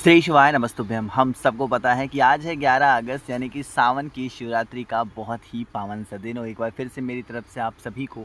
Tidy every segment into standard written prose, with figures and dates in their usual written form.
श्री शिवाय नमस्तुभ्यम। हम सबको पता है कि आज है 11 अगस्त यानी कि सावन की शिवरात्रि का बहुत ही पावन सा दिन। और एक बार फिर से मेरी तरफ से आप सभी को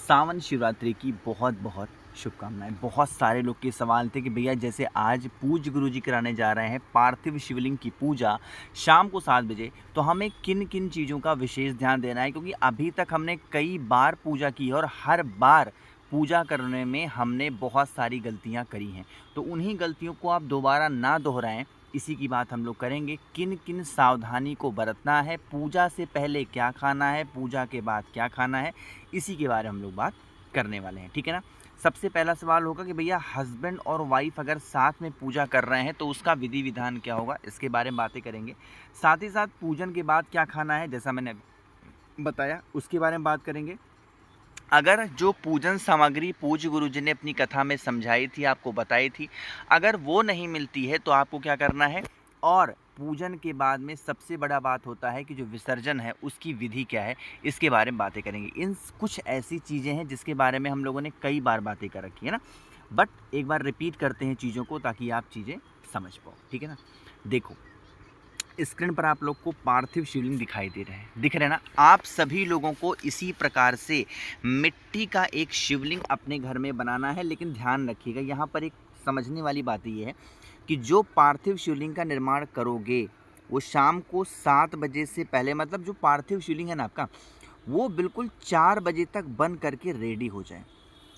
सावन शिवरात्रि की बहुत बहुत शुभकामनाएं। बहुत सारे लोग के सवाल थे कि भैया जैसे आज पूज्य गुरु जी कराने जा रहे हैं पार्थिव शिवलिंग की पूजा शाम को 7 बजे, तो हमें किन किन चीज़ों का विशेष ध्यान देना है, क्योंकि अभी तक हमने कई बार पूजा की है और हर बार पूजा करने में हमने बहुत सारी गलतियां करी हैं। तो उन्हीं गलतियों को आप दोबारा ना दोहराएं, इसी की बात हम लोग करेंगे। किन किन सावधानी को बरतना है, पूजा से पहले क्या खाना है, पूजा के बाद क्या खाना है, इसी के बारे में हम लोग बात करने वाले हैं। ठीक है ना। सबसे पहला सवाल होगा कि भैया हस्बैंड और वाइफ अगर साथ में पूजा कर रहे हैं तो उसका विधि विधान क्या होगा, इसके बारे में बातें करेंगे। साथ ही साथ पूजन के बाद क्या खाना है, जैसा मैंने बताया उसके बारे में बात करेंगे। अगर जो पूजन सामग्री पूज्य गुरु जी ने अपनी कथा में समझाई थी, आपको बताई थी, अगर वो नहीं मिलती है तो आपको क्या करना है। और पूजन के बाद में सबसे बड़ा बात होता है कि जो विसर्जन है उसकी विधि क्या है, इसके बारे में बातें करेंगे। इन कुछ ऐसी चीज़ें हैं जिसके बारे में हम लोगों ने कई बार बातें कर रखी है ना, बट एक बार रिपीट करते हैं चीज़ों को ताकि आप चीज़ें समझ पाओ। ठीक है ना। देखो, स्क्रीन पर आप लोग को पार्थिव शिवलिंग दिखाई दे रहे हैं, दिख रहे हैं ना। आप सभी लोगों को इसी प्रकार से मिट्टी का एक शिवलिंग अपने घर में बनाना है। लेकिन ध्यान रखिएगा, यहाँ पर एक समझने वाली बात ये है कि जो पार्थिव शिवलिंग का निर्माण करोगे वो शाम को 7 बजे से पहले, मतलब जो पार्थिव शिवलिंग है ना आपका, वो बिल्कुल 4 बजे तक बन करके रेडी हो जाए।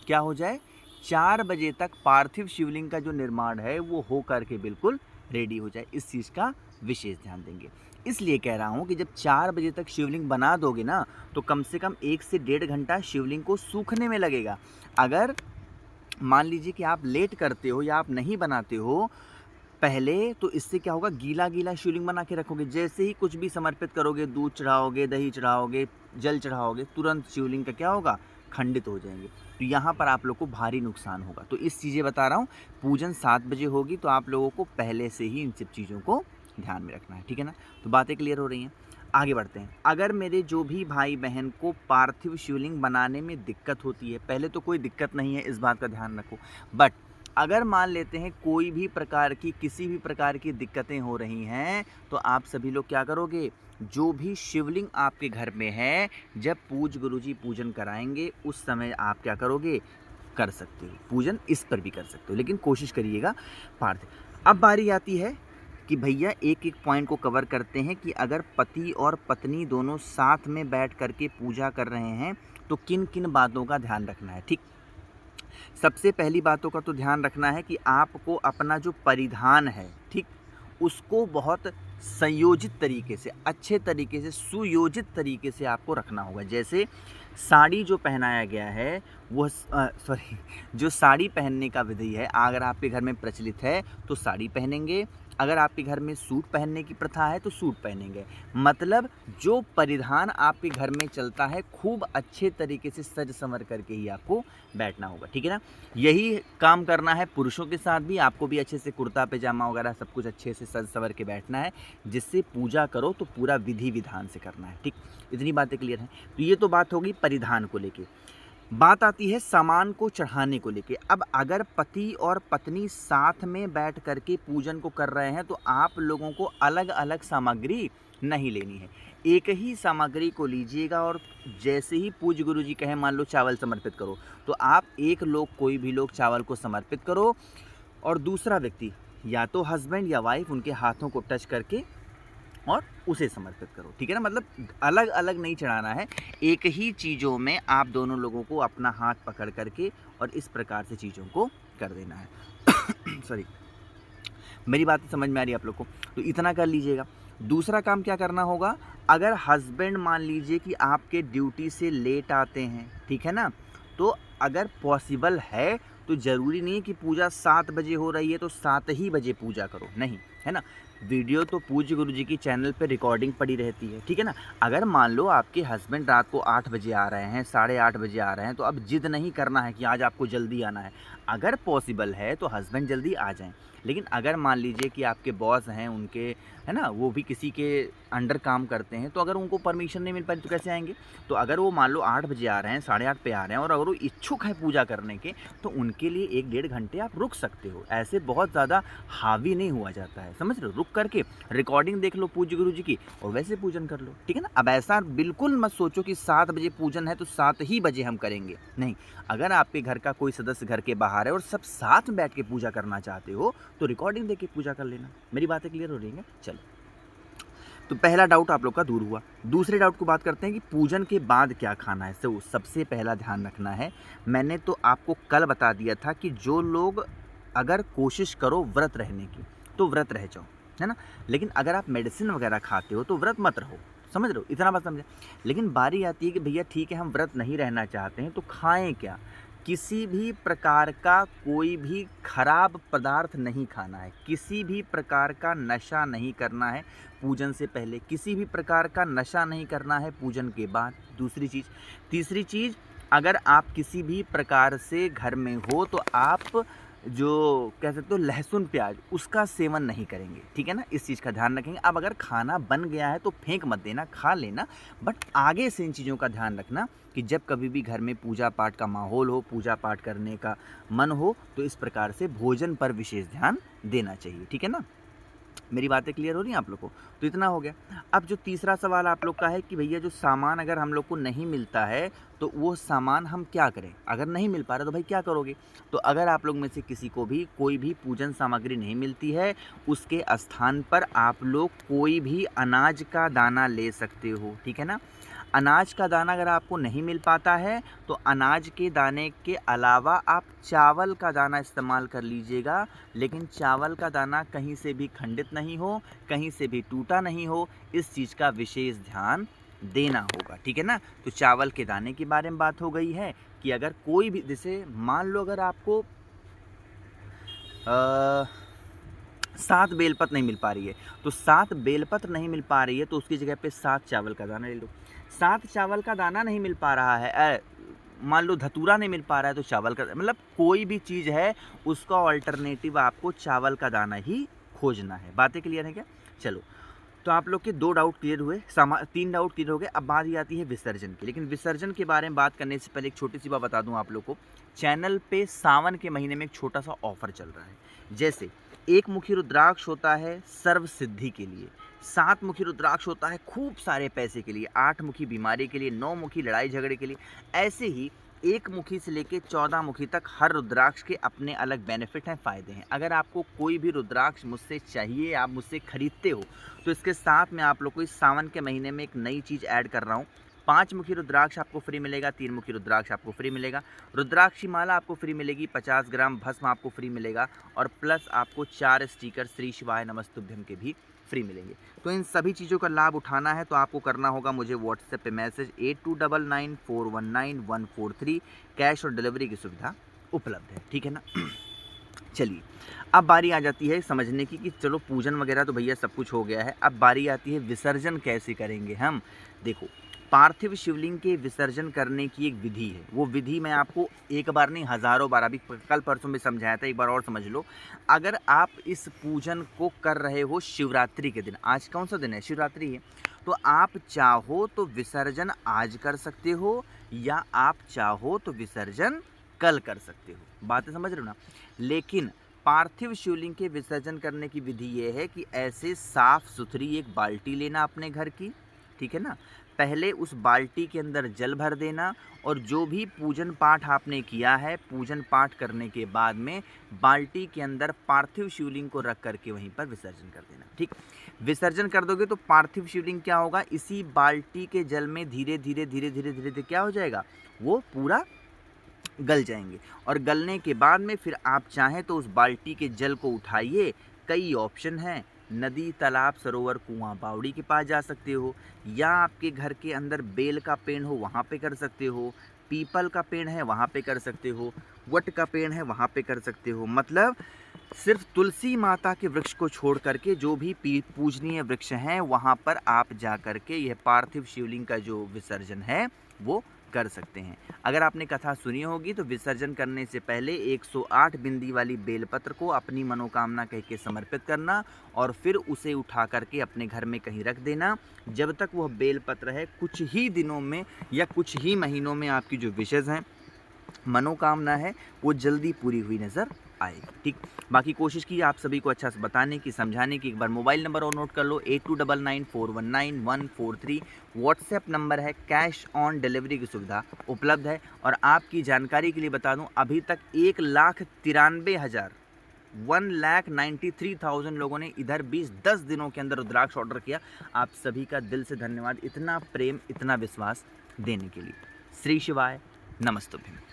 क्या हो जाए? 4 बजे तक पार्थिव शिवलिंग का जो निर्माण है वो हो करके बिल्कुल रेडी हो जाए। इस चीज़ का विशेष ध्यान देंगे। इसलिए कह रहा हूँ कि जब 4 बजे तक शिवलिंग बना दोगे ना, तो कम से कम 1 से 1.5 घंटा शिवलिंग को सूखने में लगेगा। अगर मान लीजिए कि आप लेट करते हो या आप नहीं बनाते हो पहले, तो इससे क्या होगा, गीला गीला शिवलिंग बना के रखोगे। जैसे ही कुछ भी समर्पित करोगे, दूध चढ़ाओगे, दही चढ़ाओगे, जल चढ़ाओगे, तुरंत शिवलिंग का क्या होगा, खंडित हो जाएंगे। तो यहाँ पर आप लोग को भारी नुकसान होगा। तो इस चीज़ें बता रहा हूँ, पूजन 7 बजे होगी तो आप लोगों को पहले से ही इन सब चीज़ों को ध्यान में रखना है। ठीक है ना। तो बातें क्लियर हो रही हैं, आगे बढ़ते हैं। अगर मेरे जो भी भाई बहन को पार्थिव शिवलिंग बनाने में दिक्कत होती है, पहले तो कोई दिक्कत नहीं है, इस बात का ध्यान रखो। बट अगर मान लेते हैं कोई भी प्रकार की किसी भी प्रकार की दिक्कतें हो रही हैं, तो आप सभी लोग क्या करोगे, जो भी शिवलिंग आपके घर में है, जब पूज्य गुरुजी पूजन कराएंगे उस समय आप क्या करोगे, कर सकते हो पूजन, इस पर भी कर सकते हो, लेकिन कोशिश करिएगा पार्थिव। अब बारी आती है कि भैया एक एक पॉइंट को कवर करते हैं कि अगर पति और पत्नी दोनों साथ में बैठ करके पूजा कर रहे हैं तो किन किन बातों का ध्यान रखना है। ठीक, सबसे पहली बातों का तो ध्यान रखना है कि आपको अपना जो परिधान है, ठीक, उसको बहुत संयोजित तरीके से, अच्छे तरीके से, सुयोजित तरीके से आपको रखना होगा। जैसे साड़ी जो पहनाया गया है वो जो साड़ी पहनने का विधि है, अगर आपके घर में प्रचलित है तो साड़ी पहनेंगे, अगर आपके घर में सूट पहनने की प्रथा है तो सूट पहनेंगे। मतलब जो परिधान आपके घर में चलता है, खूब अच्छे तरीके से सज संवर करके ही आपको बैठना होगा। ठीक है ना। यही काम करना है पुरुषों के साथ भी, आपको भी अच्छे से कुर्ता पैजामा वगैरह सब कुछ अच्छे से सज संवर के बैठना है, जिससे पूजा करो तो पूरा विधि विधान से करना है। ठीक, इतनी बातें क्लियर हैं। तो ये तो बात होगी परिधान को लेके। बात आती है सामान को चढ़ाने को लेके। अब अगर पति और पत्नी साथ में बैठ करके पूजन को कर रहे हैं तो आप लोगों को अलग अलग सामग्री नहीं लेनी है, एक ही सामग्री को लीजिएगा। और जैसे ही पूज्य गुरु जी कहें, मान लो चावल समर्पित करो, तो आप एक लोग, कोई भी लोग चावल को समर्पित करो और दूसरा व्यक्ति या तो हस्बैंड या वाइफ उनके हाथों को टच करके और उसे समर्पित करो। ठीक है ना। मतलब अलग अलग नहीं चढ़ाना है, एक ही चीज़ों में आप दोनों लोगों को अपना हाथ पकड़ करके और इस प्रकार से चीज़ों को कर देना है। सॉरी, मेरी बात समझ में आ रही है आप लोग को, तो इतना कर लीजिएगा। दूसरा काम क्या करना होगा, अगर हस्बैंड मान लीजिए कि आपके ड्यूटी से लेट आते हैं, ठीक है ना, तो अगर पॉसिबल है तो ज़रूरी नहीं कि पूजा 7 बजे हो रही है तो 7 ही बजे पूजा करो, नहीं, है ना। वीडियो तो पूज्य गुरु जी की चैनल पे रिकॉर्डिंग पड़ी रहती है। ठीक है ना। अगर मान लो आपके हस्बैंड रात को 8 बजे आ रहे हैं, 8:30 बजे आ रहे हैं, तो अब जिद नहीं करना है कि आज आपको जल्दी आना है। अगर पॉसिबल है तो हस्बैंड जल्दी आ जाएं, लेकिन अगर मान लीजिए कि आपके बॉस हैं, उनके है ना, वो भी किसी के अंडर काम करते हैं, तो अगर उनको परमिशन नहीं मिल पाई तो कैसे आएँगे? तो अगर वो मान लो 8 बजे आ रहे हैं, साढ़े 8 पे आ रहे हैं और अगर वो इच्छुक हैं पूजा करने के, तो उनके लिए 1 डेढ़ घंटे आप रुक सकते हो। ऐसे बहुत ज़्यादा हावी नहीं हुआ जाता है, समझ रहे हो? रुक करके रिकॉर्डिंग देख लो पूज्य गुरु जी की और वैसे पूजन कर लो, ठीक है ना? अब ऐसा बिल्कुल मत सोचो कि 7 बजे पूजन है तो 7 ही बजे हम करेंगे, नहीं। अगर आपके घर का कोई सदस्य घर के बाहर है और सब साथ में बैठ के पूजा करना चाहते हो, तो रिकॉर्डिंग देके पूजा कर लेना। मेरी बातें क्लियर हो रही हैं? चलो। तो पहला डाउट आप लोग का दूर हुआ। दूसरे डाउट को बात करते हैं कि पूजन के बाद क्या खाना है। तो सबसे पहला ध्यान रखना है, मैंने तो आपको कल बता दिया था कि जो लोग अगर कोशिश करो व्रत रहने की, तो व्रत रह जाओ, है ना? लेकिन अगर आप मेडिसिन वगैरह खाते हो तो व्रत मत रहो, समझ रहे हो? इतना बात समझे। लेकिन बारी आती है कि भैया ठीक है, हम व्रत नहीं रहना चाहते हैं, तो खाएँ क्या? किसी भी प्रकार का कोई भी खराब पदार्थ नहीं खाना है, किसी भी प्रकार का नशा नहीं करना है पूजन से पहले, किसी भी प्रकार का नशा नहीं करना है पूजन के बाद। दूसरी चीज़, तीसरी चीज़, अगर आप किसी भी प्रकार से घर में हो तो आप जो कह सकते हो लहसुन प्याज उसका सेवन नहीं करेंगे, ठीक है ना? इस चीज़ का ध्यान रखेंगे। अब अगर खाना बन गया है तो फेंक मत देना, खा लेना, बट आगे से इन चीज़ों का ध्यान रखना कि जब कभी भी घर में पूजा पाठ का माहौल हो, पूजा पाठ करने का मन हो, तो इस प्रकार से भोजन पर विशेष ध्यान देना चाहिए, ठीक है ना? मेरी बातें क्लियर हो रही हैं आप लोग को? तो इतना हो गया। अब जो तीसरा सवाल आप लोग का है कि भैया जो सामान अगर हम लोग को नहीं मिलता है, तो वो सामान हम क्या करें? अगर नहीं मिल पा रहा तो भाई क्या करोगे? तो अगर आप लोग में से किसी को भी कोई भी पूजन सामग्री नहीं मिलती है, उसके स्थान पर आप लोग कोई भी अनाज का दाना ले सकते हो, ठीक है ना? अनाज का दाना अगर आपको नहीं मिल पाता है, तो अनाज के दाने के अलावा आप चावल का दाना इस्तेमाल कर लीजिएगा, लेकिन चावल का दाना कहीं से भी खंडित नहीं हो, कहीं से भी टूटा नहीं हो, इस चीज़ का विशेष ध्यान देना होगा, ठीक है ना? तो चावल के दाने के बारे में बात हो गई है कि अगर कोई भी, जैसे मान लो अगर आपको 7 बेलपत्र नहीं मिल पा रही है, तो 7 बेलपत्र नहीं मिल पा रही है, तो उसकी जगह पे 7 चावल का दाना ले लो। 7 चावल का दाना नहीं मिल पा रहा है, मान लो धतूरा नहीं मिल पा रहा है, तो चावल का, मतलब कोई भी चीज़ है उसका ऑल्टरनेटिव आपको चावल का दाना ही खोजना है। बातें क्लियर है क्या? चलो, तो आप लोग के 2 डाउट क्लियर हुए, 3 डाउट क्लियर हो गए। अब बारी आती है विसर्जन की। लेकिन विसर्जन के बारे में बात करने से पहले एक छोटी सी बात बता दूं आप लोग को। चैनल पे सावन के महीने में एक छोटा सा ऑफर चल रहा है। जैसे 1 मुखी रुद्राक्ष होता है सर्व सिद्धि के लिए, 7 मुखी रुद्राक्ष होता है खूब सारे पैसे के लिए, 8 मुखी बीमारी के लिए, 9 मुखी लड़ाई झगड़े के लिए। ऐसे ही 1 मुखी से लेके 14 मुखी तक हर रुद्राक्ष के अपने अलग बेनिफिट हैं, फ़ायदे हैं। अगर आपको कोई भी रुद्राक्ष मुझसे चाहिए, आप मुझसे खरीदते हो, तो इसके साथ मैं आप लोग को इस सावन के महीने में एक नई चीज़ ऐड कर रहा हूँ। 5 मुखी रुद्राक्ष आपको फ्री मिलेगा, 3 मुखी रुद्राक्ष आपको फ्री मिलेगा, रुद्राक्षी माला आपको फ्री मिलेगी, 50 ग्राम भस्म आपको फ्री मिलेगा और प्लस आपको 4 स्टिकर श्री शिवाय नमस्तुभ्यम के भी फ्री मिलेंगे। तो इन सभी चीज़ों का लाभ उठाना है तो आपको करना होगा मुझे व्हाट्सएप पे मैसेज 8299419143। कैश और डिलीवरी की सुविधा उपलब्ध है, ठीक है ना? चलिए, अब बारी आ जाती है समझने की कि चलो पूजन वगैरह तो भैया सब कुछ हो गया है, अब बारी आती है विसर्जन कैसे करेंगे हम। देखो, पार्थिव शिवलिंग के विसर्जन करने की एक विधि है। वो विधि मैं आपको एक बार नहीं हज़ारों बार, अभी कल परसों में समझाया था, एक बार और समझ लो। अगर आप इस पूजन को कर रहे हो शिवरात्रि के दिन, आज कौन सा दिन है? शिवरात्रि है। तो आप चाहो तो विसर्जन आज कर सकते हो या आप चाहो तो विसर्जन कल कर सकते हो। बातें समझ रहे हो ना? लेकिन पार्थिव शिवलिंग के विसर्जन करने की विधि ये है कि ऐसे साफ सुथरी एक बाल्टी लेना अपने घर की, ठीक है ना? पहले उस बाल्टी के अंदर जल भर देना और जो भी पूजन पाठ आपने किया है, पूजन पाठ करने के बाद में बाल्टी के अंदर पार्थिव शिवलिंग को रख करके वहीं पर विसर्जन कर देना, ठीक? विसर्जन कर दोगे तो पार्थिव शिवलिंग क्या होगा, इसी बाल्टी के जल में धीरे धीरे धीरे धीरे धीरे धीरे क्या हो जाएगा, वो पूरा गल जाएंगे। और गलने के बाद में फिर आप चाहें तो उस बाल्टी के जल को उठाइए, कई ऑप्शन हैं, नदी, तालाब, सरोवर, कुआं, बावड़ी के पास जा सकते हो, या आपके घर के अंदर बेल का पेड़ हो वहाँ पे कर सकते हो, पीपल का पेड़ है वहाँ पे कर सकते हो, वट का पेड़ है वहाँ पे कर सकते हो। मतलब सिर्फ तुलसी माता के वृक्ष को छोड़ करके जो भी पूजनीय वृक्ष हैं वहाँ पर आप जा करके यह पार्थिव शिवलिंग का जो विसर्जन है वो कर सकते हैं। अगर आपने कथा सुनी होगी तो विसर्जन करने से पहले 108 बिंदी वाली बेलपत्र को अपनी मनोकामना कह के समर्पित करना और फिर उसे उठा करके अपने घर में कहीं रख देना। जब तक वह बेलपत्र है, कुछ ही दिनों में या कुछ ही महीनों में आपकी जो विशेष हैं, मनोकामना है, वो जल्दी पूरी हुई नज़र आएगी। ठीक, बाकी कोशिश की आप सभी को अच्छा से बताने की, समझाने की। एक बार मोबाइल नंबर और नोट कर लो, 8299419143। व्हाट्सएप नंबर है, कैश ऑन डिलीवरी की सुविधा उपलब्ध है। और आपकी जानकारी के लिए बता दूं, अभी तक 1,93,000 लोगों ने इधर 10 दिनों के अंदर रुद्राक्ष ऑर्डर किया। आप सभी का दिल से धन्यवाद, इतना प्रेम, इतना विश्वास देने के लिए। श्री शिवाय, नमस्तुभ्यं।